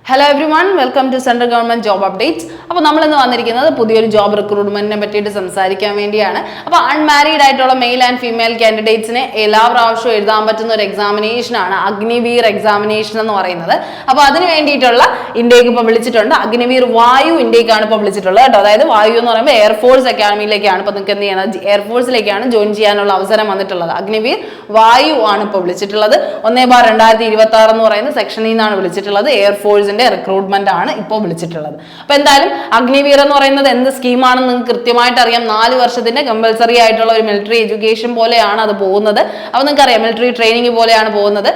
Hello everyone, welcome to Central Government Job Updates. അപ്പോൾ നമ്മൾ ഇന്ന് വന്നിരിക്കുന്നത് പുതിയൊരു ജോബ് റിക്രൂട്ട്മെന്റിനെ പറ്റിയിട്ട് സംസാരിക്കാൻ വേണ്ടിയാണ്. അപ്പോൾ അൺമാരീഡ് ആയിട്ടുള്ള മെയിൽ ആൻഡ് ഫീമെയിൽ കാൻഡിഡേറ്റ്സിനെ എല്ലാ പ്രാവശ്യവും എഴുതാൻ പറ്റുന്ന ഒരു എക്സാമിനേഷൻ ആണ് അഗ്നിവീർ എക്സാമിനേഷൻ എന്ന് പറയുന്നത്. അപ്പോൾ അതിന് വേണ്ടിയിട്ടുള്ള ഇൻടേക്ക് ഇപ്പോൾ വിളിച്ചിട്ടുണ്ട്. അഗ്നിവീർ വായു ഇൻടേക്ക് ആണ് ഇപ്പോൾ വിളിച്ചിട്ടുള്ളത് കേട്ടോ. അതായത് വായു എന്ന് പറയുമ്പോൾ എയർഫോഴ്സ് അക്കാഡമിയിലേക്കാണ് ഇപ്പോൾ നിങ്ങൾക്ക് എന്ത് ചെയ്യുന്നത്, എയർഫോഴ്സിലേക്കാണ് ജോയിൻ ചെയ്യാനുള്ള അവസരം വന്നിട്ടുള്ളത്. അഗ്നിവീർ വായു ആണ് ഇപ്പോൾ വിളിച്ചിട്ടുള്ളത്. 1/2026 എന്ന് പറയുന്ന സെക്ഷനിൽ നിന്നാണ് വിളിച്ചിട്ടുള്ളത്. എയർഫോഴ്സ് റിക്രൂട്ട്മെന്റ് ആണ് ഇപ്പോൾ വിളിച്ചിട്ടുള്ളത്. അപ്പൊ എന്തായാലും അഗ്നിവീർ എന്ന് പറയുന്നത് എന്ത് സ്കീമാണെന്ന് നിങ്ങൾക്ക് കൃത്യമായിട്ട് അറിയാം. 4 വർഷത്തിന്റെ കമ്പൽസറി ആയിട്ടുള്ള ഒരു മിലിറ്ററി എഡ്യൂക്കേഷൻ പോലെയാണ് അത് പോകുന്നത്. അപ്പൊ നിങ്ങൾക്ക് അറിയാം, മിലിറ്ററി ട്രെയിനിങ് പോലെയാണ് പോകുന്നത്.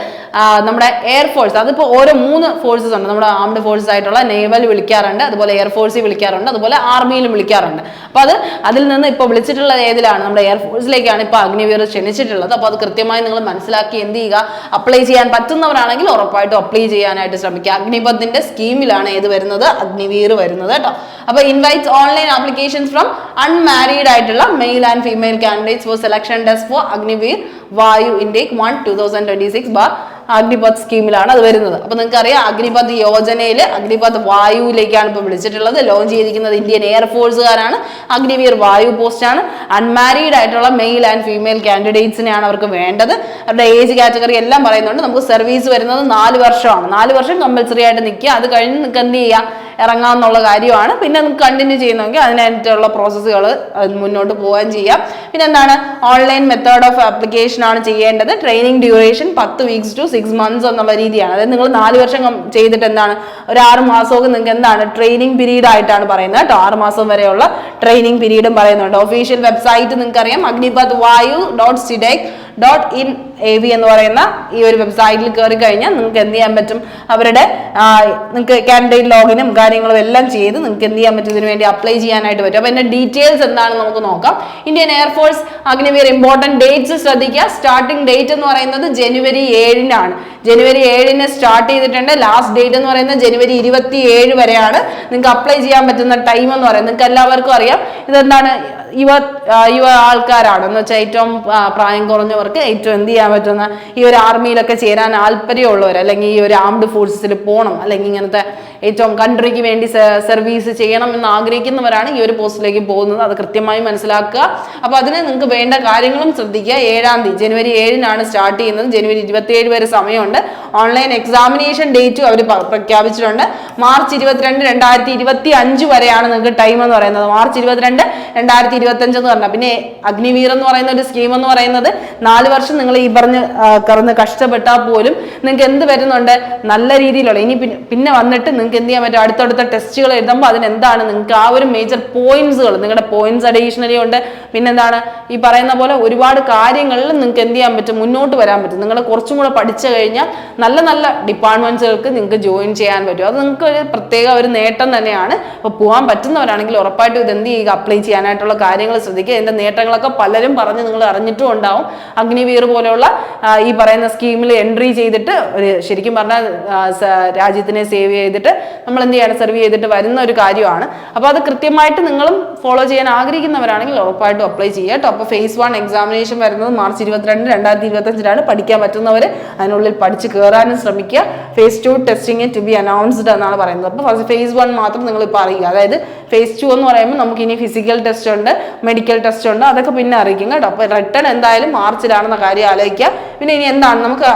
നമ്മുടെ എയർഫോഴ്സ് അതിപ്പോ ഓരോ 3 ഫോഴ്സസ് ഉണ്ട്. നമ്മുടെ ആംഡ് ഫോഴ്സസ് ആയിട്ടുള്ള നേവൽ വിളിക്കാറുണ്ട്, അതുപോലെ എയർഫോഴ്സിൽ വിളിക്കാറുണ്ട്, അതുപോലെ ആർമിയിലും വിളിക്കാറുണ്ട്. അപ്പൊ അതിൽ നിന്ന് ഇപ്പോൾ വിളിച്ചിട്ടുള്ള ഏതിലാണ്, നമ്മുടെ എയർഫോഴ്സിലേക്കാണ് ഇപ്പോൾ അഗ്നിവീർ ക്ഷണിച്ചിട്ടുള്ളത്. അപ്പൊ അത് കൃത്യമായി നിങ്ങൾ മനസ്സിലാക്കി എന്ത് ചെയ്യുക, അപ്ലൈ ചെയ്യാൻ പറ്റുന്നവരാണെങ്കിൽ ഉറപ്പായിട്ടും അപ്ലൈ ചെയ്യാനായിട്ട് ശ്രമിക്കുക. അഗ്നിപഥിന്റെ സ്കീമിലാണ് ഏത് വരുന്നത്, അഗ്നിവീർ വരുന്നത് കേട്ടോ. അപ്പൊ invites online applications from unmarried ആയിട്ടുള്ള male and female candidates for selection test for Agniveer Vayu intake 1/2026 Agnipath സ്കീമിലാണ് അത് വരുന്നത്. അപ്പൊ നിങ്ങൾക്ക് അറിയാം, അഗ്നിപഥ് യോജനയിൽ അഗ്നിപഥ് വായുവിലേക്കാണ് ഇപ്പൊ വിളിച്ചിട്ടുള്ളത്. ലോഞ്ച് ചെയ്തിരിക്കുന്നത് ഇന്ത്യൻ എയർഫോഴ്സുകാരാണ്. അഗ്നിവീർ വായു പോസ്റ്റ് ആണ്. അൺമാരീഡ് ആയിട്ടുള്ള മെയിൽ ആൻഡ് ഫീമെയിൽ കാൻഡിഡേറ്റ്സിനെയാണ് അവർക്ക് വേണ്ടത്. അവരുടെ ഏജ് കാറ്റഗറി എല്ലാം പറയുന്നുണ്ട്. നമുക്ക് സർവീസ് വരുന്നത് 4 വർഷമാണ്. 4 വർഷം കമ്പൽസറി ആയിട്ട് നിൽക്കുക. അത് കഴിഞ്ഞ് നിങ്ങൾക്ക് എന്ത് ചെയ്യാം, ഇറങ്ങാമെന്നുള്ള കാര്യമാണ്. പിന്നെ നമുക്ക് കണ്ടിന്യൂ ചെയ്യുന്നെങ്കിൽ അതിനായിട്ടുള്ള പ്രോസസ്സുകൾ മുന്നോട്ട് പോകാൻ ചെയ്യാം. പിന്നെ എന്താണ്, ഓൺലൈൻ മെത്തേഡ് ഓഫ് ആപ്ലിക്കേഷൻ ആണ് ചെയ്യേണ്ടത്. Training duration 10 weeks to 6 months എന്നുള്ള രീതിയാണ്. അതായത് നിങ്ങൾ 4 വർഷം ചെയ്തിട്ട് എന്താണ്, ഒരു 6 മാസമൊക്കെ നിങ്ങൾക്ക് എന്താണ് ട്രെയിനിങ് പീരീഡ് ആയിട്ടാണ് പറയുന്നത് കേട്ടോ. 6 മാസം വരെയുള്ള ട്രെയിനിങ് പീരീഡും പറയുന്നുണ്ട്. ഒഫീഷ്യൽ വെബ്സൈറ്റ് നിങ്ങൾക്ക് അറിയാം, അഗ്നിപഥ് വായു .sidec.in AV എന്ന് പറയുന്ന ഈ ഒരു വെബ്സൈറ്റിൽ കയറി കഴിഞ്ഞാൽ നിങ്ങൾക്ക് എന്ത് ചെയ്യാൻ പറ്റും, അവരുടെ നിങ്ങൾക്ക് കാൻഡിഡേറ്റ് ലോഗിനും കാര്യങ്ങളും എല്ലാം ചെയ്ത് നിങ്ങൾക്ക് എന്ത് ചെയ്യാൻ പറ്റും, ഇതിനു വേണ്ടി അപ്ലൈ ചെയ്യാനായിട്ട് പറ്റും. അപ്പൊ ഇതിന്റെ ഡീറ്റെയിൽസ് എന്താണെന്ന് നമുക്ക് നോക്കാം. Indian air force Agniveer important dates ശ്രദ്ധിക്കുക. സ്റ്റാർട്ടിംഗ് ഡേറ്റ് എന്ന് പറയുന്നത് ജനുവരി 7-നാണ്. ജനുവരി 7-ന് സ്റ്റാർട്ട് ചെയ്തിട്ടുണ്ട്. ലാസ്റ്റ് ഡേറ്റ് എന്ന് പറയുന്നത് ജനുവരി 27 വരെയാണ് നിങ്ങൾക്ക് അപ്ലൈ ചെയ്യാൻ പറ്റുന്ന ടൈം എന്ന് പറയുന്നത്. നിങ്ങൾക്ക് എല്ലാവർക്കും അറിയാം ഇതെന്താണ്, യുവ ആൾക്കാരാണ് എന്ന് വെച്ചാൽ ഏറ്റവും പ്രായം കുറഞ്ഞവർക്ക് ഏറ്റവും എന്ത് ചെയ്യാൻ പറ്റുന്ന ഈ ഒരു ആർമിയിലൊക്കെ ചേരാൻ താല്പര്യമുള്ളവർ, അല്ലെങ്കിൽ ഈ ഒരു ആംഡ് ഫോഴ്സസിൽ പോകണം, അല്ലെങ്കിൽ ഇങ്ങനത്തെ ഏറ്റവും കൺട്രിക്ക് വേണ്ടി സർവീസ് ചെയ്യണം എന്ന് ആഗ്രഹിക്കുന്നവരാണ് ഈ ഒരു പോസ്റ്റിലേക്ക് പോകുന്നത്. അത് കൃത്യമായി മനസ്സിലാക്കുക. അപ്പൊ അതിന് നിങ്ങൾക്ക് വേണ്ട കാര്യങ്ങളും ശ്രദ്ധിക്കുക. 7-ാം തീയതി ജനുവരി 7-നാണ് സ്റ്റാർട്ട് ചെയ്യുന്നത്. ജനുവരി 27 വരെ സമയമുണ്ട്. ഓൺലൈൻ എക്സാമിനേഷൻ ഡേറ്റും അവർ പ്രഖ്യാപിച്ചിട്ടുണ്ട്. മാർച്ച് 22, 2025 വരെയാണ് നിങ്ങൾക്ക് ടൈം എന്ന് പറയുന്നത്. മാർച്ച് 22, 2025 എന്ന് പറഞ്ഞാൽ പിന്നെ അഗ്നിവീർ എന്ന് പറയുന്ന ഒരു സ്കീം എന്ന് പറയുന്നത് 4 വർഷം നിങ്ങൾ ഈ പറഞ്ഞ് കഷ്ടപ്പെട്ടാൽ പോലും നിങ്ങൾക്ക് എന്ത് വരുന്നുണ്ട്, നല്ല രീതിയിലുള്ള ഇനി പിന്നെ വന്നിട്ട് നിങ്ങൾക്ക് എന്ത് ചെയ്യാൻ പറ്റും, അടുത്തടുത്ത ടെസ്റ്റുകൾ എഴുതുമ്പോൾ അതിനെന്താണ് നിങ്ങൾക്ക് ആ ഒരു മേജർ പോയിന്റ്സുകൾ, നിങ്ങളുടെ പോയിന്റ്സ് അഡീഷണലി ഉണ്ട്. പിന്നെന്താണ്, ഈ പറയുന്ന പോലെ ഒരുപാട് കാര്യങ്ങളിൽ നിങ്ങൾക്ക് എന്ത് ചെയ്യാൻ പറ്റും, മുന്നോട്ട് വരാൻ പറ്റും. നിങ്ങൾ കുറച്ചും കൂടെ പഠിച്ചു കഴിഞ്ഞാൽ നല്ല നല്ല ഡിപ്പാർട്ട്മെന്റ്സുകൾക്ക് നിങ്ങൾക്ക് ജോയിൻ ചെയ്യാൻ പറ്റും. അത് നിങ്ങൾക്ക് ഒരു പ്രത്യേക ഒരു നേട്ടം തന്നെയാണ്. അപ്പോൾ പോകാൻ പറ്റുന്നവരാണെങ്കിൽ ഉറപ്പായിട്ടും ഇത് എന്ത് ചെയ്യുക, അപ്ലൈ ചെയ്യാനായിട്ടുള്ള കാര്യങ്ങൾ ശ്രദ്ധിക്കുക. ഇതിന്റെ നേട്ടങ്ങളൊക്കെ പലരും പറഞ്ഞ് നിങ്ങൾ അറിഞ്ഞിട്ടും ഉണ്ടാവും. അഗ്നിവീർ പോലെയുള്ള ഈ പറയുന്ന സ്കീമിൽ എൻട്രി ചെയ്തിട്ട് ശരിക്കും പറഞ്ഞാൽ രാജ്യത്തിനെ സേവ് ചെയ്തിട്ട് നമ്മൾ എന്ത് ചെയ്യണം, സെർവ് ചെയ്തിട്ട് വരുന്ന ഒരു കാര്യമാണ്. അപ്പോൾ അത് കൃത്യമായിട്ട് നിങ്ങളും ഫോളോ ചെയ്യാൻ ആഗ്രഹിക്കുന്നവരാണെങ്കിൽ ഉറപ്പായിട്ടും അപ്ലൈ ചെയ്യുക കേട്ടോ. അപ്പോൾ ഫേസ് 1 എക്സാമിനേഷൻ വരുന്നത് മാർച്ച് 22, 2025 പഠിക്കാൻ പറ്റുന്നവർ അതിനുള്ളിൽ പഠിച്ച് കയറാനും ശ്രമിക്കുക. Phase 2 testing to be announced എന്നാണ് പറയുന്നത്. അപ്പോൾ ഫേസ് 1 മാത്രം നിങ്ങൾ ഇപ്പോൾ അറിയുക. അതായത് ഫേസ് 2 എന്ന് പറയുമ്പോൾ നമുക്ക് ഇനി ഫിസിക്കൽ ടെസ്റ്റ് ഉണ്ട്, മെഡിക്കൽ ടെസ്റ്റ് ഉണ്ട്, അതൊക്കെ പിന്നെ അറിയിക്കും കേട്ടോ. അപ്പോൾ റിട്ടേൺ എന്തായാലും മാർച്ചിലാണെന്ന കാര്യം ആലോചിക്കുക. പിന്നെ ഇനി എന്താണ് നമുക്ക്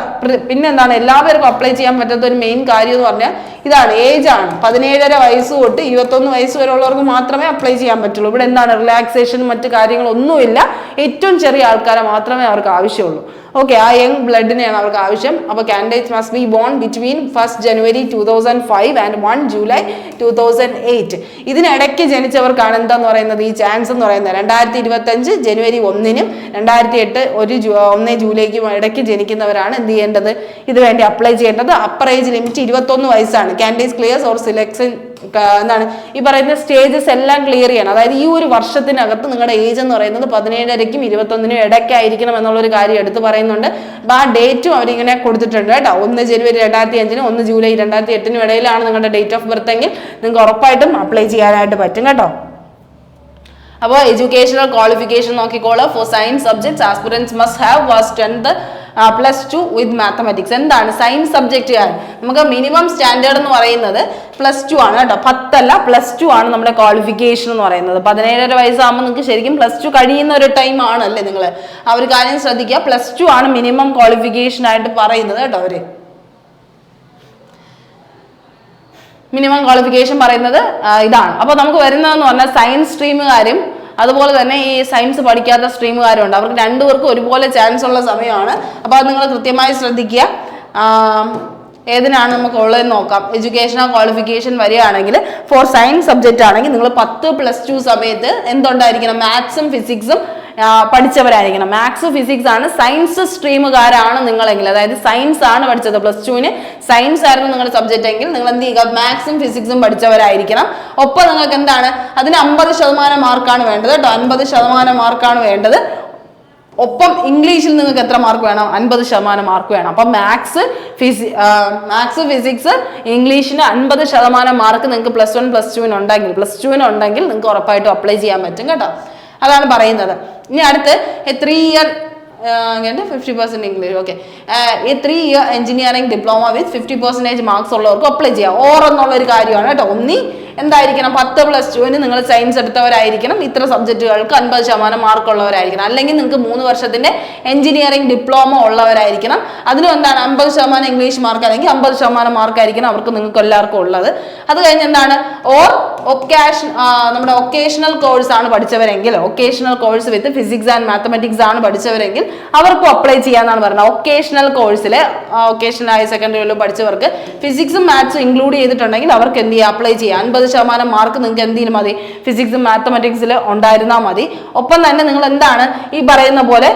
പിന്നെ എന്താണ് എല്ലാവർക്കും അപ്ലൈ ചെയ്യാൻ പറ്റാത്ത ഒരു മെയിൻ കാര്യം എന്ന് പറഞ്ഞാൽ ഇതാണ്, ഏജ് ആണ്. 17.5 വയസ്സ് തൊട്ട് 21 വയസ്സ് വരെ ഉള്ളവർക്ക് മാത്രമേ അപ്ലൈ ചെയ്യാൻ പറ്റുള്ളൂ. ഇവിടെ എന്താണ്, റിലാക്സേഷൻ മറ്റു കാര്യങ്ങളൊന്നുമില്ല. ഏറ്റവും ചെറിയ ആൾക്കാരെ മാത്രമേ അവർക്ക് ആവശ്യമുള്ളൂ. ഓക്കെ, ആ യങ് ബ്ലഡിനെയാണ് അവർക്ക് ആവശ്യം. അപ്പോൾ candidates must be born between 1 January 2005 and 1 July 2008. ഇതിനിടയ്ക്ക് ജനിച്ചവർക്കാണ് എന്താന്ന് പറയുന്നത് ഈ ചാൻസ് എന്ന് പറയുന്നത്. 2025 ജനുവരി 1-നും 2008 1 ജൂലൈക്കും ഇടയ്ക്ക് ജനിക്കുന്നവരാണ് എന്ത് ചെയ്യേണ്ടത്, ഇത് വേണ്ടി അപ്ലൈ ചെയ്യേണ്ടത്. അപ്പർ ഏജ് ലിമിറ്റ് 21 വയസ്സാണ്. കാൻഡിഡേറ്റ്സ് ക്ലിയർസ് ഓർ സിലക്ഷൻ എന്താണ് ഈ പറയുന്ന സ്റ്റേജസ് എല്ലാം ക്ലിയർ ചെയ്യണം. അതായത് ഈ ഒരു വർഷത്തിനകത്ത് നിങ്ങളുടെ ഏജ് എന്ന് പറയുന്നത് 17-നും 21-നും ഇടയ്ക്കായിരിക്കണം എന്നുള്ളൊരു കാര്യം എടുത്ത് പറയുന്നുണ്ട്. അപ്പൊ ആ ഡേറ്റും അവരിങ്ങനെ കൊടുത്തിട്ടുണ്ട് കേട്ടോ. 1 January 2005-നും 1 July 2008-നും ഇടയിലാണ് നിങ്ങളുടെ ഡേറ്റ് ഓഫ് ബർത്ത് എങ്കിൽ നിങ്ങൾക്ക് ഉറപ്പായിട്ടും അപ്ലൈ ചെയ്യാനായിട്ട് പറ്റും കേട്ടോ. അപ്പോൾ എഡ്യൂക്കേഷണൽ ക്വാളിഫിക്കേഷൻ നോക്കിക്കോളൂ. For science subjects aspirants must have passed 10th +2 with mathematics. എന്താണ് സയൻസ് സബ്ജക്റ്റുകാർ? നമുക്ക് മിനിമം സ്റ്റാൻഡേർഡ് എന്ന് പറയുന്നത് +2 ആണ് കേട്ടോ. 10 അല്ല, +2 ആണ് നമ്മുടെ ക്വാളിഫിക്കേഷൻ എന്ന് പറയുന്നത്. 17.5 വയസ്സാകുമ്പോൾ നിങ്ങൾക്ക് ശരിക്കും +2 കഴിയുന്ന ഒരു ടൈം ആണല്ലേ നിങ്ങൾ. ആ ഒരു കാര്യം ശ്രദ്ധിക്കുക. +2 ആണ് മിനിമം ക്വാളിഫിക്കേഷൻ ആയിട്ട് പറയുന്നത് കേട്ടോ. അവര് മിനിമം ക്വാളിഫിക്കേഷൻ പറയുന്നത് ഇതാണ്. അപ്പോൾ നമുക്ക് വരുന്നതെന്ന് പറഞ്ഞാൽ സയൻസ് സ്ട്രീമുകാരും അതുപോലെ തന്നെ ഈ സയൻസ് പഠിക്കാത്ത സ്ട്രീമുകാരും ഉണ്ട്. അവർക്ക് രണ്ടുപേർക്കും ഒരുപോലെ ചാൻസ് ഉള്ള സമയമാണ്. അപ്പോൾ അത് നിങ്ങൾ കൃത്യമായി ശ്രദ്ധിക്കുക. ഏതിനാണ് നമുക്ക് ഉള്ളതെന്ന് നോക്കാം. എഡ്യൂക്കേഷണൽ ക്വാളിഫിക്കേഷൻ വരികയാണെങ്കിൽ ഫോർ സയൻസ് സബ്ജക്റ്റ് ആണെങ്കിൽ നിങ്ങൾ 10+2 സമയത്ത് എന്തുണ്ടായിരിക്കണം? മാത്സും ഫിസിക്സും പഠിച്ചവരായിരിക്കണം. മാത്സ് ഫിസിക്സ് ആണ് സയൻസ് സ്ട്രീമുകാരാണ് നിങ്ങളെങ്കിൽ, അതായത് സയൻസ് ആണ് പഠിച്ചത്, +2 സയൻസ് ആയിരുന്നു നിങ്ങളുടെ സബ്ജക്റ്റ് എങ്കിൽ നിങ്ങൾ എന്ത് ചെയ്യുക? മാത്സും ഫിസിക്സും പഠിച്ചവരായിരിക്കണം. ഒപ്പം നിങ്ങൾക്ക് എന്താണ് അതിന് 50% മാർക്കാണ് വേണ്ടത് കേട്ടോ. 50% മാർക്കാണ് വേണ്ടത്. ഒപ്പം ഇംഗ്ലീഷിൽ നിങ്ങൾക്ക് എത്ര മാർക്ക് വേണം? 50% മാർക്ക് വേണം. അപ്പം മാത്സ് ഫിസിക്സ് ഇംഗ്ലീഷിന് 50% മാർക്ക് നിങ്ങൾക്ക് +1 +2 ഉണ്ടെങ്കിൽ നിങ്ങൾക്ക് ഉറപ്പായിട്ടും അപ്ലൈ ചെയ്യാൻ പറ്റും കേട്ടോ. അതാണ് പറയുന്നത്. ഇനി അടുത്ത് 3 year 50% English. Okay, 3 year engineering diploma വിത്ത് 50% മാർക്സ് ഉള്ളവർക്ക് അപ്ലൈ ചെയ്യാം. എന്നുള്ളൊരു കാര്യമാണ് കേട്ടോ. ഒന്നി എന്തായിരിക്കണം? 10+2 നിങ്ങൾ സയൻസ് എടുത്തവരായിരിക്കണം. ഇത്ര സബ്ജക്റ്റുകൾക്ക് 50% മാർക്ക് ഉള്ളവരായിരിക്കണം. അല്ലെങ്കിൽ നിങ്ങൾക്ക് 3 വർഷത്തിന്റെ എഞ്ചിനീയറിംഗ് ഡിപ്ലോമ ഉള്ളവരായിരിക്കണം. അതിനും എന്താണ് 50% ഇംഗ്ലീഷ് മാർക്ക് അല്ലെങ്കിൽ 50% മാർക്ക് ആയിരിക്കണം അവർക്ക് നിങ്ങൾക്ക് എല്ലാവർക്കും ഉള്ളത്. അത് കഴിഞ്ഞ് എന്താണ് നമ്മുടെ ഒക്കേഷണൽ കോഴ്സ് ആണ് പഠിച്ചവരെങ്കിൽ, vocational course with physics and mathematics ആണ് പഠിച്ചവരെങ്കിൽ അവർക്കും അപ്ലൈ ചെയ്യാന്നാണ് പറയുന്നത്. ഒക്കേഷണൽ കോഴ്സിൽ ഒക്കേഷണൽ ഹയർ സെക്കൻഡറിയിലും പഠിച്ചവർക്ക് ഫിസിക്സും മാത്സും ഇൻക്ലൂഡ് ചെയ്തിട്ടുണ്ടെങ്കിൽ അവർക്ക് എന്ത് ചെയ്യാം? അപ്ലൈ ചെയ്യാം. 50% മാർക്ക് നിങ്ങൾക്ക് എന്തിനും മതി? ഫിസിക്സും മാത്തമാറ്റിക്സിൽ ഉണ്ടായിരുന്നാൽ മതി. ഒപ്പം തന്നെ നിങ്ങൾ എന്താണ് ഈ പറയുന്ന പോലെ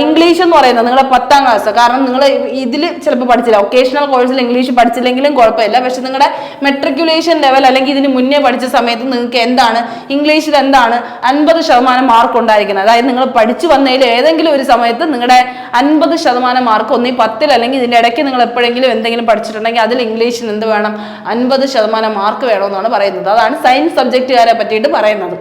ഇംഗ്ലീഷ് എന്ന് പറയുന്നത് നിങ്ങളുടെ 10ാം ക്ലാസ്, കാരണം നിങ്ങൾ ഇതിൽ ചിലപ്പോൾ പഠിച്ചില്ല, ഒക്കേഷണൽ കോഴ്സിൽ ഇംഗ്ലീഷ് പഠിച്ചില്ലെങ്കിലും കുഴപ്പമില്ല. പക്ഷെ നിങ്ങളുടെ മെട്രിക്കുലേഷൻ ലെവൽ അല്ലെങ്കിൽ ഇതിന് മുന്നേ പഠിച്ച സമയത്ത് നിങ്ങൾക്ക് എന്താണ് ഇംഗ്ലീഷിൽ എന്താണ് 50% മാർക്ക് ഉണ്ടായിരിക്കണം. അതായത് നിങ്ങൾ പഠിച്ചു വന്നതിൽ ഏതെങ്കിലും ഒരു സമയത്ത് നിങ്ങളുടെ 50% മാർക്ക് ഒന്നീ 10 അല്ലെങ്കിൽ ഇതിന്റെ ഇടയ്ക്ക് നിങ്ങൾ എപ്പോഴെങ്കിലും എന്തെങ്കിലും പഠിച്ചിട്ടുണ്ടെങ്കിൽ അതിൽ ഇംഗ്ലീഷിന് എന്ത് വേണം? 50% മാർക്ക് വേണമെന്നാണ് പറയുന്നത്. അതാണ് സയൻസ് സബ്ജക്റ്റുകാരെ പറ്റിയിട്ട് പറയുന്നത്.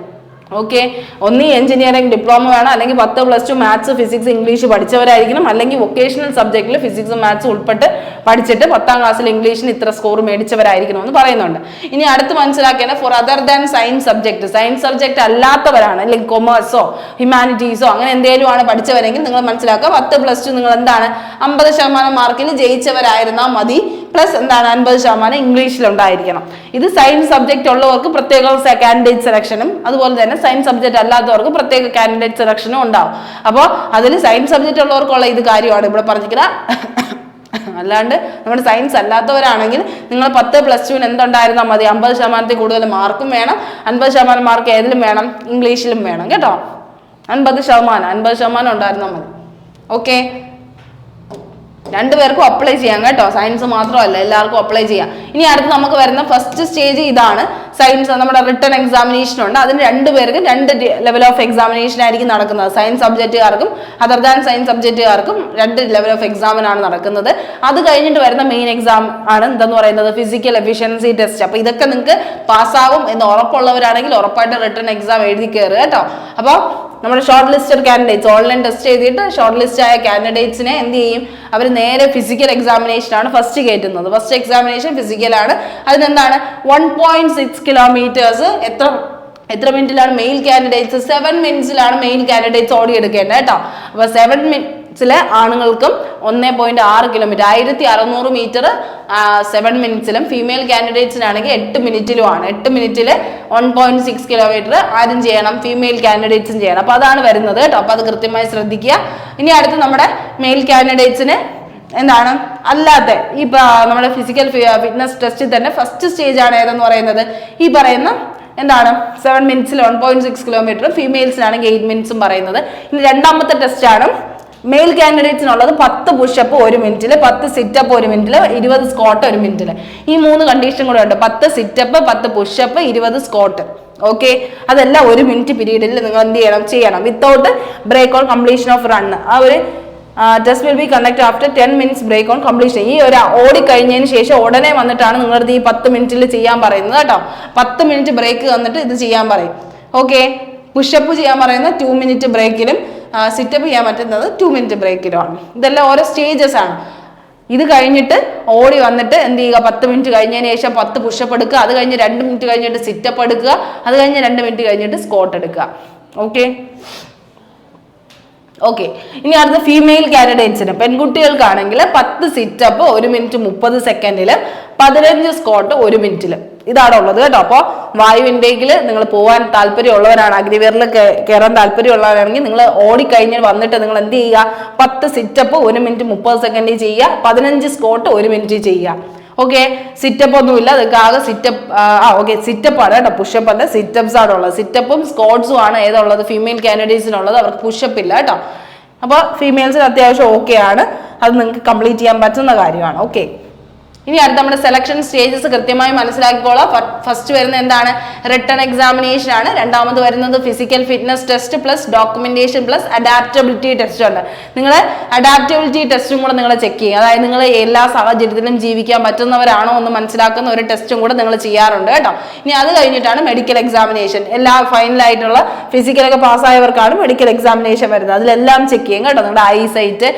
ഓക്കെ, ഒന്നീ എഞ്ചിനീയറിംഗ് ഡിപ്ലോമ വേണം, അല്ലെങ്കിൽ 10+2 മാത്സ് ഫിസിക്സ് ഇംഗ്ലീഷ് പഠിച്ചവരായിരിക്കണം, അല്ലെങ്കിൽ വൊക്കേഷണൽ സബ്ജക്റ്റിൽ ഫിസിക്സും മാത്സും ഉൾപ്പെട്ട് പഠിച്ചിട്ട് 10ാം ക്ലാസ്സിൽ ഇംഗ്ലീഷിന് ഇത്ര സ്കോർ മേടിച്ചവരായിരിക്കണം എന്ന് പറയുന്നുണ്ട്. ഇനി അടുത്ത് മനസ്സിലാക്കേണ്ട for other than science subject, science subject അല്ലാത്തവരാണ്, അല്ലെങ്കിൽ കൊമേഴ്സോ ഹ്യൂമാനിറ്റീസോ അങ്ങനെ എന്തെങ്കിലും ആണ് പഠിച്ചവരെങ്കിൽ നിങ്ങൾ മനസ്സിലാക്കുക 10+2 നിങ്ങൾ എന്താണ് 50% മാർക്കിൽ ജയിച്ചവരായിരുന്നാൽ മതി. പ്ലസ് എന്താണ് 50% ഇംഗ്ലീഷിലുണ്ടായിരിക്കണം. ഇത് സയൻസ് സബ്ജക്റ്റ് ഉള്ളവർക്ക് പ്രത്യേക കാൻഡിഡേറ്റ് സെലക്ഷനും അതുപോലെ തന്നെ സയൻസ് സബ്ജക്റ്റ് അല്ലാത്തവർക്ക് പ്രത്യേക കാൻഡിഡേറ്റ് സെലക്ഷനും ഉണ്ടാവും. അപ്പോൾ അതിൽ സയൻസ് സബ്ജക്റ്റ് ഉള്ളവർക്കുള്ള ഇത് കാര്യമാണ് ഇവിടെ പറഞ്ഞിരിക്കുന്നത്. അല്ലാണ്ട് നമ്മുടെ സയൻസ് അല്ലാത്തവരാണെങ്കിൽ നിങ്ങൾ 10+2 എന്തുണ്ടായിരുന്നാൽ മതി? 50% കൂടുതൽ മാർക്കും വേണം. 50% മാർക്ക് ഏതിലും വേണം? ഇംഗ്ലീഷിലും വേണം കേട്ടോ. 50% ഉണ്ടായിരുന്നാൽ മതി. ഓക്കെ, രണ്ടുപേർക്കും അപ്ലൈ ചെയ്യാം കേട്ടോ. സയൻസ് മാത്രമല്ല, എല്ലാവർക്കും അപ്ലൈ ചെയ്യാം. ഇനി അടുത്ത് നമുക്ക് വരുന്ന ഫസ്റ്റ് സ്റ്റേജ് ഇതാണ്. സയൻസ് നമ്മുടെ റിട്ടൺ എക്സാമിനേഷൻ ഉണ്ട്. അതിന് 2 പേർക്ക് 2 ലെവൽ ഓഫ് എക്സാമിനേഷൻ ആയിരിക്കും നടക്കുന്നത്. സയൻസ് സബ്ജക്റ്റുകാർക്കും അതർ ദാൻ സയൻസ് സബ്ജക്റ്റുകാർക്കും 2 ലെവൽ ഓഫ് എക്സാമിനാണ് നടക്കുന്നത്. അത് കഴിഞ്ഞിട്ട് വരുന്ന മെയിൻ എക്സാം ആണ് എന്തെന്ന് പറയുന്നത്? Physical efficiency test. അപ്പൊ ഇതൊക്കെ നിങ്ങൾക്ക് പാസ്സാവും എന്ന് ഉറപ്പുള്ളവരാണെങ്കിൽ ഉറപ്പായിട്ട് റിട്ടൺ എക്സാം എഴുതി കയറുക കേട്ടോ. അപ്പോൾ നമ്മുടെ short listed candidates online test ചെയ്തിട്ട് ഷോർട്ട് ലിസ്റ്റ് ആയ കാൻഡിഡേറ്റ്സിനെ എന്ത് ചെയ്യും? അവർ നേരെ ഫിസിക്കൽ എക്സാമിനേഷൻ ആണ് ഫസ്റ്റ് കയറ്റുന്നത്. ഫസ്റ്റ് എക്സാമിനേഷൻ ഫിസിക്കലാണ്. അതിനെന്താണ് 1.6 കിലോമീറ്റേഴ്സ് എത്ര മിനിറ്റിലാണ് മെയിൽ കാൻഡിഡേറ്റ്സ്? 7 മിനിറ്റ്സിലാണ് മെയിൽ കാൻഡിഡേറ്റ്സ് ഓടിയെടുക്കേണ്ടത് കേട്ടോ. അപ്പൊ 7 മിനിറ്റ്സിലെ ആണുങ്ങൾക്കും 1.6 കിലോമീറ്റർ 1600 മീറ്റർ 7 മിനിറ്റ്സിലും ഫീമെയിൽ കാൻഡിഡേറ്റ്സിനാണെങ്കിൽ 8 മിനിറ്റിലുമാണ്. 8 മിനിറ്റിൽ 1.6 കിലോമീറ്റർ ആരും ചെയ്യണം? ഫീമെയിൽ കാൻഡിഡേറ്റ്സും ചെയ്യണം. അപ്പൊ അതാണ് വരുന്നത് കേട്ടോ. അപ്പൊ അത് കൃത്യമായി ശ്രദ്ധിക്കുക. ഇനി അടുത്ത് നമ്മുടെ മെയിൽ കാൻഡിഡേറ്റ്സിന് എന്താണ് അല്ലാത്ത ഈ നമ്മുടെ ഫിസിക്കൽ ഫിറ്റ്നസ് ടെസ്റ്റിൽ തന്നെ ഫസ്റ്റ് സ്റ്റേജ് ആണ് ഏതെന്ന് പറയുന്നത് ഈ പറയുന്ന എന്താണ് 7 മിനിറ്റ്സിൽ 1.6 കിലോമീറ്റർ, ഫീമെയിൽസിനാണെങ്കിൽ 8 മിനിറ്റ്സും പറയുന്നത്. ഇനി രണ്ടാമത്തെ ടെസ്റ്റ് ആണ് മെയിൽ കാൻഡിഡേറ്റ്സിനുള്ളത് 10 പുഷപ്പ് 1 മിനിറ്റിൽ, 10 സിറ്റപ്പ് 1 മിനിറ്റിൽ, 20 സ്ക്വാട്ട് 1 മിനിറ്റിൽ. ഈ 3 കണ്ടീഷൻ കൂടെ ഉണ്ട്. 10 സിറ്റപ്പ്, 10 പുഷപ്പ്, 20 സ്ക്വാട്ട്. ഓക്കെ, അതെല്ലാം 1 മിനിറ്റ് പീരീഡിൽ നിങ്ങൾ എന്ത് ചെയ്യണം without break on completion of run. ആ ഒരു test will be conduct after 10 minutes break on completion. ഈ ഒരു ഓടിക്കഴിഞ്ഞതിന് ശേഷം ഉടനെ വന്നിട്ടാണ് നിങ്ങളുടെ ഈ 10 മിനിറ്റിൽ ചെയ്യാൻ പറയുന്നത് കേട്ടോ. 10 മിനിറ്റ് ബ്രേക്ക് തന്നിട്ട് ഇത് ചെയ്യാൻ പറയും. ഓക്കെ, പുഷപ്പ് ചെയ്യാൻ പറയുന്നത് 2 മിനിറ്റ് ബ്രേക്കിലും സിറ്റപ്പ് ചെയ്യാൻ പറ്റുന്നത് 2 മിനിറ്റ് ബ്രേക്കിലാണ്. ഇതെല്ലാം ഓരോ സ്റ്റേജസ് ആണ്. ഇത് കഴിഞ്ഞിട്ട് ഓടി വന്നിട്ട് എന്ത് ചെയ്യുക, 10 മിനിറ്റ് കഴിഞ്ഞതിന് ശേഷം 10 പുഷപ്പ് എടുക്കുക, അത് കഴിഞ്ഞ് 2 മിനിറ്റ് കഴിഞ്ഞിട്ട് സിറ്റപ്പ് എടുക്കുക, അത് കഴിഞ്ഞ് 2 മിനിറ്റ് കഴിഞ്ഞിട്ട് സ്ക്വാട്ട് എടുക്കുക. ഓക്കെ ഓക്കെ ഇനി അടുത്ത ഫീമെയിൽ കാൻഡിഡേറ്റ്സിന്, പെൺകുട്ടികൾക്കാണെങ്കിൽ 10 സിറ്റപ്പ് 1 മിനിറ്റ് 30 സെക്കൻഡിൽ, 15 സ്ക്വാട്ട് 1 മിനിറ്റിൽ. ഇതാണ് ഉള്ളത് കേട്ടോ. അപ്പോൾ വായു ഇൻടേക്കിൽ നിങ്ങൾ പോകാൻ താല്പര്യമുള്ളവരാണ്, അഗ്നിവീറിൽ കയറാൻ താല്പര്യമുള്ളവരാണെങ്കിൽ നിങ്ങൾ ഓടിക്കഴിഞ്ഞ് വന്നിട്ട് നിങ്ങൾ എന്ത് ചെയ്യുക, 10 സിറ്റപ്പ് 1 മിനിറ്റ് 30 സെക്കൻഡിൽ ചെയ്യുക, 15 സ്ക്വാട്ട് 1 മിനിറ്റ് ചെയ്യുക. ഓക്കെ സിറ്റപ്പ് ഒന്നുമില്ല, അതൊക്കെ ആകെ സിറ്റപ്പ് ഓക്കെ സിറ്റപ്പ് ആണ് കേട്ടോ, പുഷപ്പ് അല്ല, സിറ്റപ്സ് ആണ് ഉള്ളത്. സിറ്റപ്പും സ്ക്വാട്സും ആണ് ഏതുള്ളത്, ഫീമെയിൽ കാൻഡിഡേറ്റ്സിനുള്ളത്. അവർക്ക് പുഷപ്പ് ഇല്ല കേട്ടോ. അപ്പോൾ ഫീമെയിൽസിന് അത്യാവശ്യം ഓക്കെ ആണ്, അത് നിങ്ങൾക്ക് കംപ്ലീറ്റ് ചെയ്യാൻ പറ്റുന്ന കാര്യമാണ്. ഓക്കെ ഇനി അടുത്ത നമ്മുടെ സെലക്ഷൻ സ്റ്റേജസ് കൃത്യമായി മനസ്സിലാക്കിക്കോളാം. ഫസ്റ്റ് വരുന്ന എന്താണ്, റിട്ടൺ എക്സാമിനേഷൻ ആണ്. രണ്ടാമത് വരുന്നത് physical fitness test plus documentation plus adaptability test ഉണ്ട്. നിങ്ങൾ അഡാപ്റ്റബിലിറ്റി ടെസ്റ്റും കൂടെ നിങ്ങൾ ചെക്ക് ചെയ്യുക. അതായത് നിങ്ങൾ എല്ലാ സാഹചര്യത്തിലും ജീവിക്കാൻ പറ്റുന്നവരാണോ എന്ന് മനസ്സിലാക്കുന്ന ഒരു ടെസ്റ്റും കൂടെ നിങ്ങൾ ചെയ്യാറുണ്ട് കേട്ടോ. ഇനി അത് കഴിഞ്ഞിട്ടാണ് മെഡിക്കൽ എക്സാമിനേഷൻ. എല്ലാ ഫൈനലായിട്ടുള്ള ഫിസിക്കലൊക്കെ പാസ്സായവർക്കാണ് മെഡിക്കൽ എക്സാമിനേഷൻ വരുന്നത്. അതിലെല്ലാം ചെക്ക് ചെയ്യും കേട്ടോ. നിങ്ങളുടെ ഐസൈറ്റ്,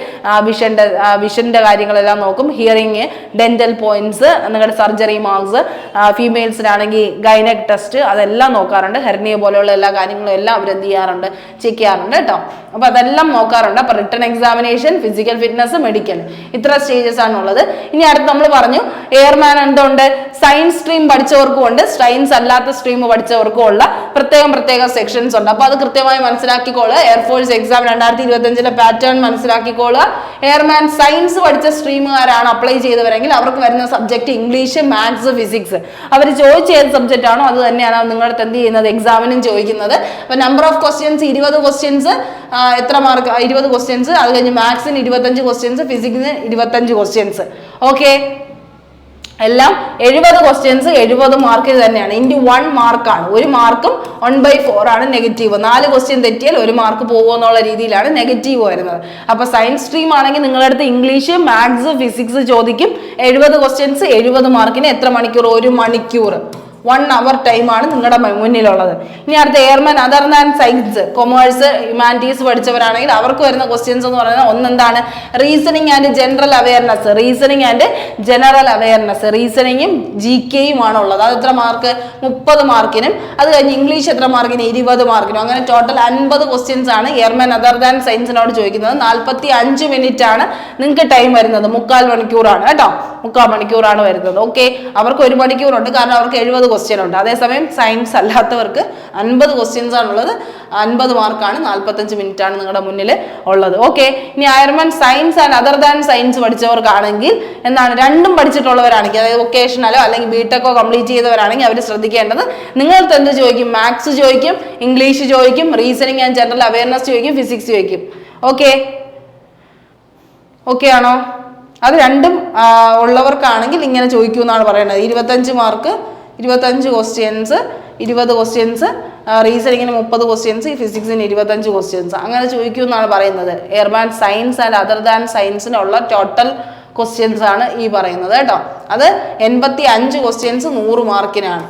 വിഷന്റെ കാര്യങ്ങളെല്ലാം നോക്കും. ഹിയറിങ്, ഡെന്റൽ പോയിന്റ്സ്, നിങ്ങളുടെ സർജറി മാർക്സ്, ഫീമെയിൽസിനാണെങ്കിൽ ഗൈനക് ടെസ്റ്റ്, അതെല്ലാം നോക്കാറുണ്ട്. ഹെർണിയ പോലെയുള്ള എല്ലാ കാര്യങ്ങളും എല്ലാം അവർ എന്ത് ചെയ്യാറുണ്ട്, ചെക്ക് ചെയ്യാറുണ്ട് കേട്ടോ. അപ്പൊ അതെല്ലാം നോക്കാറുണ്ട്. അപ്പൊ written examination, physical fitness, medical, ഇത്ര സ്റ്റേജസ് ആണുള്ളത്. ഇനി അടുത്ത് നമ്മൾ പറഞ്ഞു എയർമാൻ എന്തുണ്ട്, സയൻസ് സ്ട്രീം പഠിച്ചവർക്കും ഉണ്ട്, സയൻസ് അല്ലാത്ത സ്ട്രീം പഠിച്ചവർക്കും ഉള്ള പ്രത്യേക സെക്ഷൻസ് ഉണ്ട്. അപ്പൊ അത് കൃത്യമായി മനസ്സിലാക്കിക്കോളുക. എയർഫോഴ്സ് എക്സാം 2025 പാറ്റേൺ മനസ്സിലാക്കിക്കോളുക. എയർമാൻ സയൻസ് പഠിച്ച സ്ട്രീമുകാരാണ് അപ്ലൈ ചെയ്തവരെങ്കിൽ അവർക്ക് വരുന്ന സബ്ജക്ട് ഇംഗ്ലീഷ്, മാത്സ്, ഫിസിക്സ്. അവർ ചോദിച്ച ഏത് സബ്ജക്റ്റ് ആണോ അത് തന്നെയാണ് നിങ്ങളുടെ എന്ത് ചെയ്യുന്നത്, എക്സാമിനും ചോദിക്കുന്നത്. അപ്പൊ നമ്പർ ഓഫ് ക്വസ്റ്റ്യൻസ് 20 ക്വസ്റ്റ്യൻസ്, എത്ര മാർക്ക്, 20 ക്വസ്റ്റ്യൻസ്. അത് കഴിഞ്ഞ് മാത്സിന് 25 ക്വസ്റ്റ്യൻസ്, ഫിസിക്സിന് 25 ക്വസ്റ്റ്യൻസ്. ഓക്കെ എല്ലാം 70 ക്വസ്റ്റ്യൻസ് 70 മാർക്കിൽ തന്നെയാണ്. ഇൻറ്റു 1 മാർക്കാണ്. ഒരു മാർക്കും 1/4 ആണ് നെഗറ്റീവ്. 4 ക്വസ്റ്റ്യൻ തെറ്റിയാൽ 1 മാർക്ക് പോകുമെന്നുള്ള രീതിയിലാണ് നെഗറ്റീവ് വരുന്നത്. അപ്പൊ സയൻസ് സ്ട്രീം ആണെങ്കിൽ നിങ്ങളുടെ അടുത്ത് ഇംഗ്ലീഷ്, മാത്സ്, ഫിസിക്സ് ചോദിക്കും. 70 ക്വസ്റ്റ്യൻസ് 70 മാർക്കിന് എത്ര മണിക്കൂർ, 1 മണിക്കൂർ, 1 അവർ ടൈമാണ് നിങ്ങളുടെ മുന്നിലുള്ളത്. ഇനി അടുത്ത airman other than science, commerce, humanities പഠിച്ചവരാണെങ്കിൽ അവർക്ക് വരുന്ന ക്വസ്റ്റ്യൻസ് എന്ന് പറയുന്നത് ഒന്നെന്താണ്, reasoning and general awareness. Reasoning and general awareness, റീസണിങ്ങും GK ആണ് ഉള്ളത്. അത് എത്ര മാർക്ക്, 30 മാർക്കിനും. അത് കഴിഞ്ഞ് ഇംഗ്ലീഷ് എത്ര മാർക്കിന്, 20 മാർക്കിനും. അങ്ങനെ ടോട്ടൽ 50 ക്വസ്റ്റ്യൻസ് ആണ് എയർമാൻ അതർ ദാൻ സയൻസിനോട് ചോദിക്കുന്നത്. 45 മിനിറ്റ് ആണ് നിങ്ങൾക്ക് ടൈം വരുന്നത്. 3/4 മണിക്കൂറാണ് കേട്ടോ, 3/4 മണിക്കൂറാണ് വരുന്നത്. ഓക്കെ അവർക്ക് 1 മണിക്കൂറുണ്ട്, കാരണം അവർക്ക് 70 ക്വസ്റ്റ്യൻ ഉണ്ട്. അതേസമയം സയൻസ് അല്ലാത്തവർക്ക് 50 ക്വസ്റ്റ്യൻസ് ആണുള്ളത്. 50 മാർക്കാണ്, 45 മിനിറ്റ് ആണ് നിങ്ങളുടെ മുന്നിൽ ഉള്ളത്. ഓക്കെ ഇനി airman science and other than science പഠിച്ചവർക്കാണെങ്കിൽ എന്താണ്, രണ്ടും പഠിച്ചിട്ടുള്ളവരാണെങ്കിൽ, അതായത് വൊക്കേഷണലോ അല്ലെങ്കിൽ ബിടെക്കോ കംപ്ലീറ്റ് ചെയ്തവരാണെങ്കിൽ അവർ ശ്രദ്ധിക്കേണ്ടത്, നിങ്ങൾക്ക് എന്ത് ചോദിക്കും, മാത്സ് ചോദിക്കും, ഇംഗ്ലീഷ് ചോദിക്കും, റീസണിങ് ആൻഡ് ജനറൽ അവയർനെസ് ചോദിക്കും, ഫിസിക്സ് ചോദിക്കും. ഓക്കെ ആണോ? അത് രണ്ടും ഉള്ളവർക്കാണെങ്കിൽ ഇങ്ങനെ ചോദിക്കൂ എന്നാണ് പറയുന്നത്. 25 മാർക്ക്, 25 ക്വസ്റ്റ്യൻസ്, 20 ക്വസ്റ്റ്യൻസ്, റീസണിങ്ങിന് 30 ക്വസ്റ്റ്യൻസ്, ഫിസിക്സിന് 25 ക്വസ്റ്റ്യൻസ്, അങ്ങനെ ചോദിക്കൂ എന്നാണ് പറയുന്നത്. Airman science and other than സയൻസിനുള്ള ടോട്ടൽ ക്വസ്റ്റ്യൻസ് ആണ് ഈ പറയുന്നത് കേട്ടോ. അത് 85 ക്വസ്റ്റ്യൻസ് 100 മാർക്കിനാണ്.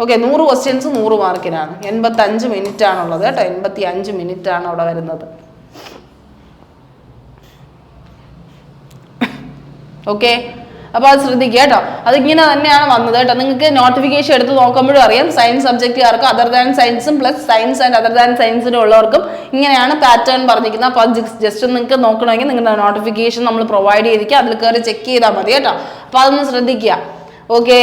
ഓക്കെ 100 ക്വസ്റ്റ്യൻസ് 100 മാർക്കിനാണ്. 85 മിനിറ്റ് ആണുള്ളത് കേട്ടോ. 85 മിനിറ്റ് ആണ് അവിടെ വരുന്നത്. ഓക്കെ അപ്പൊ അത് ശ്രദ്ധിക്കുക കേട്ടോ. അതിങ്ങനെ തന്നെയാണ് വന്നത് കേട്ടോ. നിങ്ങൾക്ക് നോട്ടിഫിക്കേഷൻ എടുത്ത് നോക്കുമ്പോഴും അറിയാം, സയൻസ് സബ്ജക്റ്റുകാർക്ക് അതർ ദാൻ സയൻസും plus science and other than സയൻസിനും ഉള്ളവർക്കും ഇങ്ങനെയാണ് പാറ്റേൺ പറഞ്ഞിരിക്കുന്നത്. അപ്പോൾ ജസ്റ്റ് നിങ്ങൾക്ക് നോക്കണമെങ്കിൽ നിങ്ങളുടെ നോട്ടിഫിക്കേഷൻ നമ്മൾ പ്രൊവൈഡ് ചെയ്തിരിക്കുക, അതിൽ കയറി ചെക്ക് ചെയ്താൽ മതി കേട്ടോ. അപ്പോൾ അതൊന്ന് ശ്രദ്ധിക്കുക. ഓക്കെ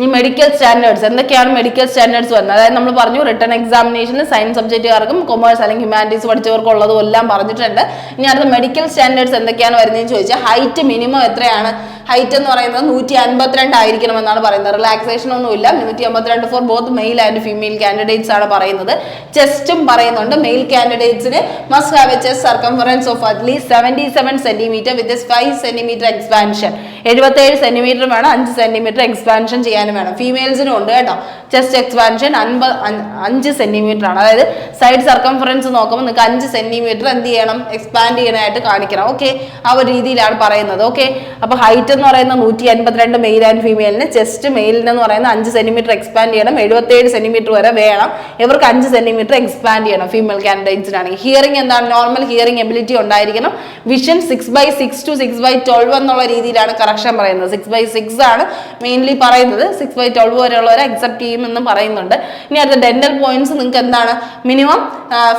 ഈ മെഡിക്കൽ സ്റ്റാൻഡേർഡ്സ് എന്തൊക്കെയാണ് മെഡിക്കൽ സ്റ്റാൻഡേർഡ്സ് വരുന്നത്? അതായത് നമ്മൾ പറഞ്ഞു റിട്ടൺ എക്സാമിനേഷനിൽ സയൻസ് സബ്ജക്റ്റുകാർക്കും കൊമേഴ്സ് അല്ലെങ്കിൽ ഹ്യൂമാനിറ്റീസ് പഠിച്ചവർക്കും ഉള്ളതും എല്ലാം പറഞ്ഞിട്ടുണ്ട്. ഇനി അടുത്ത മെഡിക്കൽ സ്റ്റാൻഡേർഡ്സ് എന്തൊക്കെയാണ് വരുന്നതെന്ന് ചോദിച്ചാൽ ഹൈറ്റ് മിനിമം എത്രയാണ്? ഹൈറ്റ് എന്ന് പറയുന്നത് 152 ആയിരിക്കണം എന്നാണ് പറയുന്നത്. റിലാക്സേഷൻ ഒന്നുമില്ല. 152 for both male and female candidates ആണ് പറയുന്നത്. ചെസ്റ്റും പറയുന്നുണ്ട്. മെയിൽ കാൻഡിഡേറ്റ്സിന് must have a chest circumference of at least 77 centimetre with 5 centimetre expansion. 77 centimetre വേണം, 5 സെന്റിമീറ്റർ എക്സ്പാൻഷൻ ചെയ്യാനും വേണം. ഫീമെയിൽസിനും ഉണ്ട് കേട്ടോ. ചെസ്റ്റ് എക്സ്പാൻഷൻ 5 സെന്റിമീറ്റർ ആണ്. അതായത് സൈഡ് സർക്കംഫറൻസ് നോക്കുമ്പോൾ നിങ്ങൾക്ക് 5 സെന്റിമീറ്റർ എന്ത് ചെയ്യണം, എക്സ്പാൻഡ് ചെയ്യാനായിട്ട് കാണിക്കണം. ഓക്കെ ആ ഒരു രീതിയിലാണ് പറയുന്നത്. ഓക്കെ അപ്പൊ ഹൈറ്റ് എന്ന് പറയുന്നത് 152 മെയിൽ ആൻഡ് ഫീമെയിലിന്. ചെസ്റ്റ് മെയിലിന് എന്ന് പറയുന്നത് 5 സെന്റിമീറ്റർ എക്സ്പാൻഡ് ചെയ്യണം, 77 സെന്റിമീറ്റർ വരെ വേണം. ഇവർക്ക് 5 സെന്റിമീറ്റർ എക്സ്പാൻഡ് ചെയ്യണം ഫീമെയിൽ കാൻഡിഡേറ്റ്സിനാണെങ്കിൽ. ഹിയറിംഗ് എന്താണ്? നോർമൽ ഹിയറിംഗ് എബിലിറ്റി ഉണ്ടായിരിക്കണം. വിഷൻ 6/6 to 6/12 എന്നുള്ള രീതിയിലാണ് കറക്ഷൻ പറയുന്നത്. 6/6 ആണ് മെയിൻലി പറയുന്നത്. 6/12 വരെയുള്ളവരെ അക്സെപ്റ്റ് ചെയ്യുമെന്ന് പറയുന്നുണ്ട്. ഇനി അടുത്ത ഡെന്റൽ പോയിന്റ്സ് നിങ്ങൾക്ക് എന്താണ്? മിനിമം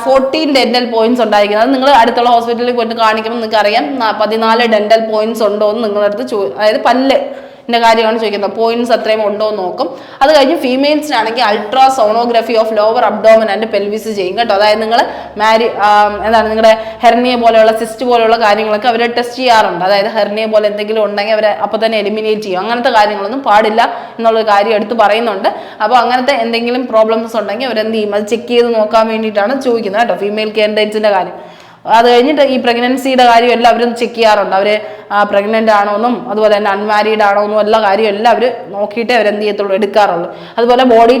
14 ഡെന്റൽ പോയിന്റ്സ് ഉണ്ടായിരിക്കുന്നത്. അത് നിങ്ങൾ അടുത്തുള്ള ഹോസ്പിറ്റലിൽ പോയിട്ട് കാണിക്കുമ്പോൾ നിങ്ങൾക്ക് അറിയാം 14 ഡെന്റൽ പോയിന്റ്സ് ഉണ്ടോ എന്ന് നിങ്ങളുടെ അടുത്ത് അതായത് പല്ലിന്റെ കാര്യമാണ് ചോദിക്കുന്നത്. പോയിന്റ്സ് അത്രയും ഉണ്ടോ എന്ന് നോക്കും. അത് കഴിഞ്ഞ് ഫീമെയിൽസിനാണെങ്കിൽ ultra sonography of lower abdomen and pelvis ചെയ്യും കേട്ടോ. അതായത് നിങ്ങൾ എന്താണ് നിങ്ങളുടെ ഹെർണിയ പോലെയുള്ള സിസ്റ്റ് പോലെയുള്ള കാര്യങ്ങളൊക്കെ അവർ ടെസ്റ്റ് ചെയ്യാറുണ്ട്. അതായത് ഹെർണിയ പോലെ എന്തെങ്കിലും ഉണ്ടെങ്കിൽ അവരെ അപ്പോൾ തന്നെ എലിമിനേറ്റ് ചെയ്യും. അങ്ങനത്തെ കാര്യങ്ങളൊന്നും പാടില്ല എന്നുള്ളൊരു കാര്യം എടുത്ത് പറയുന്നുണ്ട്. അപ്പോൾ അങ്ങനത്തെ എന്തെങ്കിലും പ്രോബ്ലംസ് ഉണ്ടെങ്കിൽ അവരെന്ത് ചെയ്യും? അത് ചെക്ക് ചെയ്ത് നോക്കാൻ വേണ്ടിയിട്ടാണ് ചോദിക്കുന്നത് കേട്ടോ, ഫീമെയിൽ കാൻഡിഡേറ്റ്സിന്റെ കാര്യം. അത് കഴിഞ്ഞിട്ട് ഈ പ്രഗ്നൻസിയുടെ കാര്യം എല്ലാം അവരും ചെക്ക് ചെയ്യാറുണ്ട്. അവർ പ്രഗ്നന്റ് ആണോ എന്നും അതുപോലെ തന്നെ അൺമാരീഡ് ആണോ എന്നും എല്ലാ കാര്യം എല്ലാം അവർ നോക്കിയിട്ടേ അവരെന്ത് ചെയ്യത്തുള്ളൂ, എടുക്കാറുള്ളൂ. അതുപോലെ ബോഡി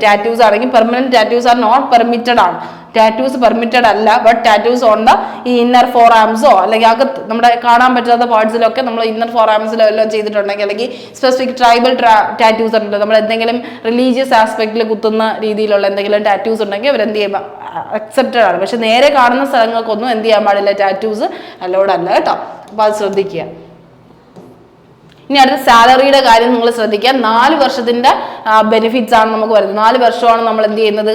ടാറ്റൂസ് ആണെങ്കിൽ permanent tattoos are not permitted ആണ്. ടാറ്റൂസ് പെർമിറ്റഡ് അല്ല. ബട്ട് ടാറ്റൂസ് ഉണ്ട് ഈ ഇന്നർ ഫോർ ആംസോ അല്ലെങ്കിൽ അകത്ത് നമ്മുടെ കാണാൻ പറ്റാത്ത പാർട്സിലൊക്കെ നമ്മൾ ഇന്നർ ഫോർ ആംസിലോ എല്ലാം ചെയ്തിട്ടുണ്ടെങ്കിൽ, അല്ലെങ്കിൽ സ്പെസിഫിക് ട്രൈബൽ ടാറ്റൂസ് ഉണ്ട്, നമ്മൾ എന്തെങ്കിലും റിലീജിയസ് ആസ്പെക്റ്റിൽ കുത്തുന്ന രീതിയിലുള്ള എന്തെങ്കിലും ടാറ്റൂസ് ഉണ്ടെങ്കിൽ അവരെന്ത് ചെയ്യുമ്പോൾ അക്സെപ്റ്റഡ് ആണ്. പക്ഷെ നേരെ കാണുന്ന സ്ഥലങ്ങൾക്കൊന്നും എന്ത് ചെയ്യാൻ പാടില്ല, ടാറ്റൂസ് അലൗഡ് അല്ല കേട്ടോ. അപ്പോൾ അത് ശ്രദ്ധിക്കുക. ഇനി അടുത്ത സാലറിയുടെ കാര്യം നിങ്ങൾ ശ്രദ്ധിക്കുക. 4 വർഷത്തിന്റെ ബെനിഫിറ്റ്സ് ആണ് നമുക്ക് വരുന്നത്. 4 വർഷമാണ് നമ്മൾ എന്ത് ചെയ്യുന്നത്,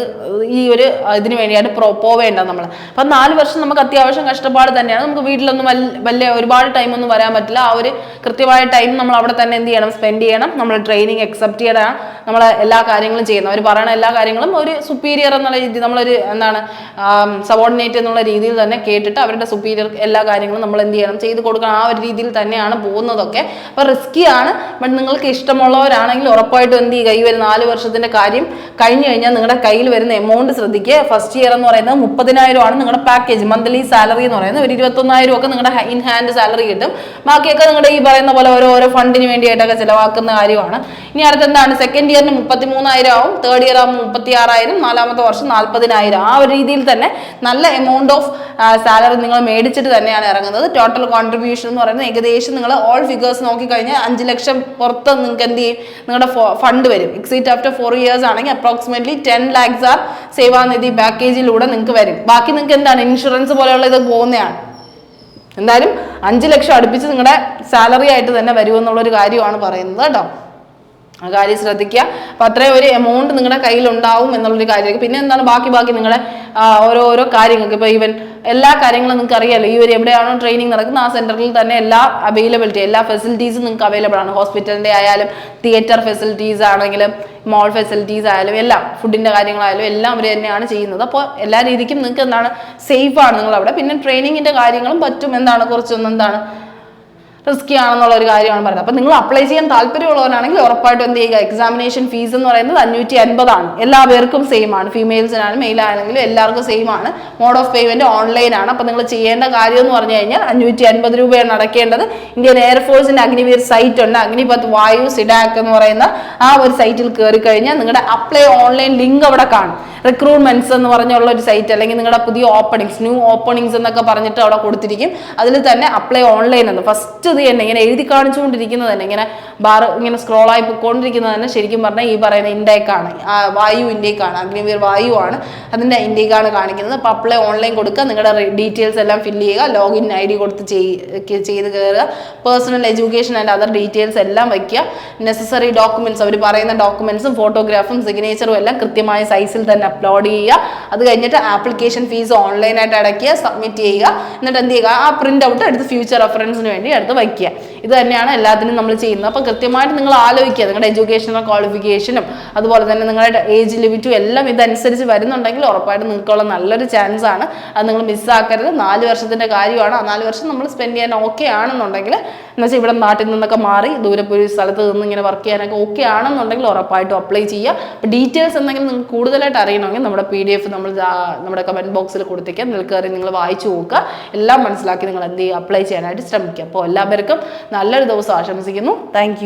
ഈ ഒരു ഇതിന് വേണ്ടിയിട്ട് പോവേണ്ടത് നമ്മൾ. അപ്പം 4 വർഷം നമുക്ക് അത്യാവശ്യം കഷ്ടപ്പാട് തന്നെയാണ്. നമുക്ക് വീട്ടിലൊന്നും വലിയ ഒരുപാട് ടൈമൊന്നും വരാൻ പറ്റില്ല. ആ ഒരു കൃത്യമായ ടൈം നമ്മൾ അവിടെ തന്നെ എന്ത് ചെയ്യണം, സ്പെൻഡ് ചെയ്യണം. നമ്മൾ ട്രെയിനിങ് അക്സെപ്റ്റ് ചെയ്യണം. നമ്മൾ എല്ലാ കാര്യങ്ങളും ചെയ്യണം. അവർ പറയുന്ന എല്ലാ കാര്യങ്ങളും ഒരു സുപ്പീരിയർ എന്നുള്ള രീതി, നമ്മളൊരു എന്താണ് സബോർഡിനേറ്റ് എന്നുള്ള രീതിയിൽ തന്നെ കേട്ടിട്ട് അവരുടെ സുപ്പീരിയർ എല്ലാ കാര്യങ്ങളും നമ്മൾ എന്ത് ചെയ്യണം, ചെയ്ത് കൊടുക്കണം. ആ ഒരു രീതിയിൽ തന്നെയാണ് പോകുന്നതൊക്കെ. അപ്പോൾ റിസ്കിയാണ്. ബട്ട് നിങ്ങൾക്ക് ഇഷ്ടമുള്ളവരാണെങ്കിൽ ഉറപ്പായിട്ടും എന്ത് ചെയ്യുക, ഈ ഒരു 4 വർഷത്തിന്റെ കാര്യം കഴിഞ്ഞു കഴിഞ്ഞാൽ നിങ്ങളുടെ കയ്യിൽ വരുന്ന എമൗണ്ട് ശ്രദ്ധിക്കുക. ഫസ്റ്റ് ഇയർ എന്ന് പറയുന്നത് 30,000 ആണ് നിങ്ങളുടെ പാക്കേജ്. മന്ത്ലി സാലറി എന്ന് പറയുന്നത് ഒരു 21,000 ഒക്കെ നിങ്ങളുടെ ഇൻ ഹാൻഡ് സാലറി കിട്ടും. ബാക്കിയൊക്കെ നിങ്ങളുടെ ഈ പറയുന്ന പോലെ ഓരോ ഫണ്ടിന് വേണ്ടിയിട്ടൊക്കെ ചിലവാക്കുന്ന കാര്യമാണ്. ഇനി അടുത്ത് എന്താണ്, സെക്കൻഡ് ഇയറിന് 33,000 ആവും, തേർഡ് ഇയർ ആകുമ്പോൾ 36,000, 4ാമത്തെ വർഷം 40,000. ആ ഒരു രീതിയിൽ തന്നെ നല്ല എമൗണ്ട് ഓഫ് സാലറി നിങ്ങൾ മേടിച്ചിട്ട് തന്നെയാണ് ഇറങ്ങുന്നത്. ടോട്ടൽ കോൺട്രിബ്യൂഷൻ എന്ന് പറയുന്നത് ഏകദേശം നിങ്ങൾ ഓൾ ഫിഗേഴ്സ് നോക്കിക്കഴിഞ്ഞാൽ 5 ലക്ഷം പുറത്ത് നിങ്ങൾക്ക് എന്ത് ചെയ്യും, നിങ്ങളുടെ ഫണ്ട് വരും. എക്സിറ്റ് ആഫ്റ്റർ 4 ഇയേഴ്സ് ആണെങ്കിൽ അപ്രോക്സിമേറ്റ്ലി 10 lakhs ആർ സേവാനിധി പാക്കേജിലൂടെ നിങ്ങൾക്ക് വരും. ബാക്കി നിങ്ങൾക്ക് എന്താണ്, ഇൻഷുറൻസ് പോലെയുള്ള ഇത് പോകുന്നതാണ്. എന്തായാലും 5 ലക്ഷം അടുപ്പിച്ച് നിങ്ങളുടെ സാലറി ആയിട്ട് തന്നെ വരുമെന്നുള്ളൊരു കാര്യമാണ് പറയുന്നത് കേട്ടോ. ആ കാര്യം ശ്രദ്ധിക്കുക. അപ്പം അത്രയും ഒരു എമൗണ്ട് നിങ്ങളുടെ കയ്യിൽ ഉണ്ടാവും എന്നുള്ളൊരു കാര്യമൊക്കെ. പിന്നെ എന്താണ് ബാക്കി നിങ്ങളുടെ ഓരോ കാര്യങ്ങൾക്ക് ഇപ്പോൾ ഈവൻ എല്ലാ കാര്യങ്ങളും നിങ്ങൾക്ക് അറിയാമല്ലോ. ഈ ഒരു എവിടെയാണോ ട്രെയിനിങ് നടക്കുന്നത് ആ സെന്ററിൽ തന്നെ എല്ലാ അവൈലബിലിറ്റി, എല്ലാ ഫെസിലിറ്റീസും നിങ്ങൾക്ക് അവൈലബിൾ ആണ്. ഹോസ്പിറ്റലിൻ്റെ ആയാലും തിയേറ്റർ ഫെസിലിറ്റീസ് ആണെങ്കിലും മോൾ ഫെസിലിറ്റീസ് ആയാലും എല്ലാം, ഫുഡിൻ്റെ കാര്യങ്ങളായാലും എല്ലാം അവർ തന്നെയാണ് ചെയ്യുന്നത്. അപ്പോൾ എല്ലാ രീതിക്കും നിങ്ങൾക്ക് എന്താണ് സേഫാണ് നിങ്ങൾ അവിടെ. പിന്നെ ട്രെയിനിങ്ങിൻ്റെ കാര്യങ്ങളും പറ്റും. എന്താണ് കുറച്ചൊന്നും എന്താണ് റിസ്കി ആണെന്നുള്ള ഒരു കാര്യമാണ് പറയുന്നത്. അപ്പം നിങ്ങൾ അപ്ലൈ ചെയ്യാൻ താല്പര്യമുള്ളവരാണെങ്കിൽ ഉറപ്പായിട്ടും എന്ത് ചെയ്യുക, എക്സാമിനേഷൻ ഫീസ് എന്ന് പറയുന്നത് 550 ആണ്. എല്ലാ പേർക്കും സെയിം ആണ്. ഫീമെയിൽസിനാണ് മെയിൽ ആണെങ്കിലും എല്ലാവർക്കും സെയിം ആണ്. മോഡ് ഓഫ് പേയ്മെന്റ് ഓൺലൈൻ ആണ്. അപ്പം നിങ്ങൾ ചെയ്യേണ്ട കാര്യം എന്ന് പറഞ്ഞു കഴിഞ്ഞാൽ 550 രൂപയാണ് അടയ്ക്കേണ്ടത്. ഇന്ത്യൻ എയർഫോഴ്സിന്റെ അഗ്നിവീർ സൈറ്റ് ഉണ്ട്, അഗ്നിപത് വായു സിഡാക് എന്ന് പറയുന്ന ആ ഒരു സൈറ്റിൽ കയറി കഴിഞ്ഞാൽ നിങ്ങളുടെ അപ്ലൈ ഓൺലൈൻ ലിങ്ക് അവിടെ കാണും. റിക്രൂട്ട്മെന്റ്സ് എന്ന് പറഞ്ഞുള്ള ഒരു സൈറ്റ്, അല്ലെങ്കിൽ നിങ്ങളുടെ പുതിയ ഓപ്പണിങ്സ്, ന്യൂ ഓപ്പണിങ്സ് എന്നൊക്കെ പറഞ്ഞിട്ട് അവിടെ കൊടുത്തിരിക്കും. അതിൽ തന്നെ അപ്ലൈ ഓൺലൈൻ എന്ന് ഫസ്റ്റ് ഇത് തന്നെ ഇങ്ങനെ എഴുതി കാണിച്ചുകൊണ്ടിരിക്കുന്നത് തന്നെ, ഇങ്ങനെ ഇങ്ങനെ സ്ക്രോളായി പോയിക്കൊണ്ടിരിക്കുന്നത് തന്നെ ശരിക്കും പറഞ്ഞാൽ ഈ പറയുന്ന ഇൻടേക്കാണ്, വായു ഇൻടേക്കാണ്, അഗ്നിവീർ വായു ആണ്, അതിൻ്റെ ഇൻടേക്കാണ് കാണിക്കുന്നത്. അപ്പോൾ അപ്ലൈ ഓൺലൈൻ കൊടുക്കുക, നിങ്ങളുടെ ഡീറ്റെയിൽസ് എല്ലാം ഫില്ല് ചെയ്യുക, ലോഗിൻ ID കൊടുത്ത് ചെയ്ത് കയറുക, personal education and other details എല്ലാം വയ്ക്കുക. നെസസറി ഡോക്യുമെന്റ്സ്, അവർ പറയുന്ന ഡോക്യുമെന്റ്സും ഫോട്ടോഗ്രാഫും സിഗ്നേച്ചറും എല്ലാം കൃത്യമായ സൈസിൽ തന്നെ അപ്ലോഡ് ചെയ്യുക. അത് കഴിഞ്ഞിട്ട് ആപ്ലിക്കേഷൻ ഫീസ് ഓൺലൈനായിട്ട് അടയ്ക്കുക, സബ്മിറ്റ് ചെയ്യുക. എന്നിട്ട് എന്ത് ചെയ്യുക, ആ പ്രിന്റ് ഔട്ട് എടുത്ത് ഫ്യൂച്ചർ റെഫറൻസിന് വേണ്ടി എടുത്ത് വയ്ക്കുക. ഇത് തന്നെയാണ് എല്ലാത്തിനും നമ്മൾ ചെയ്യുന്നത്. അപ്പോൾ കൃത്യമായിട്ട് നിങ്ങൾ ആലോചിക്കുക, നിങ്ങളുടെ എഡ്യൂക്കേഷണൽ ക്വാളിഫിക്കേഷനും അതുപോലെ തന്നെ നിങ്ങളുടെ ഏജ് ലിമിറ്റും എല്ലാം ഇതനുസരിച്ച് വരുന്നുണ്ടെങ്കിൽ ഉറപ്പായിട്ടും നിങ്ങൾക്കുള്ള നല്ലൊരു ചാൻസ് ആണ്. അത് നിങ്ങൾ മിസ്സാക്കരുത്. 4 വർഷത്തിന്റെ കാര്യമാണ്. ആ 4 വർഷം നമ്മൾ സ്പെൻഡ് ചെയ്യാൻ ഓക്കെ ആണെന്നുണ്ടെങ്കിൽ, എന്നുവെച്ചാൽ ഇവിടെ നാട്ടിൽ നിന്നൊക്കെ മാറി ദൂരെ പോയി സ്ഥലത്ത് നിന്ന് ഇങ്ങനെ വർക്ക് ചെയ്യാനൊക്കെ ഓക്കെ ആണെന്നുണ്ടെങ്കിൽ ഉറപ്പായിട്ടും അപ്ലൈ ചെയ്യുക. അപ്പോൾ ഡീറ്റെയിൽസ് എന്തെങ്കിലും നിങ്ങൾക്ക് കൂടുതലായിട്ട് അറിയണമെങ്കിൽ നമ്മുടെ PDF നമ്മൾ നമ്മുടെ കമന്റ് ബോക്സിൽ കൊടുത്തേക്കാം. നിൽക്കറി നിങ്ങൾ വായിച്ചു നോക്കുക, എല്ലാം മനസ്സിലാക്കി നിങ്ങൾ എന്ത് ചെയ്യുക, അപ്ലൈ ചെയ്യാനായിട്ട് ശ്രമിക്കുക. അപ്പോൾ എല്ലാവർക്കും നല്ലൊരു ദിവസം ആശംസിക്കുന്നു. താങ്ക്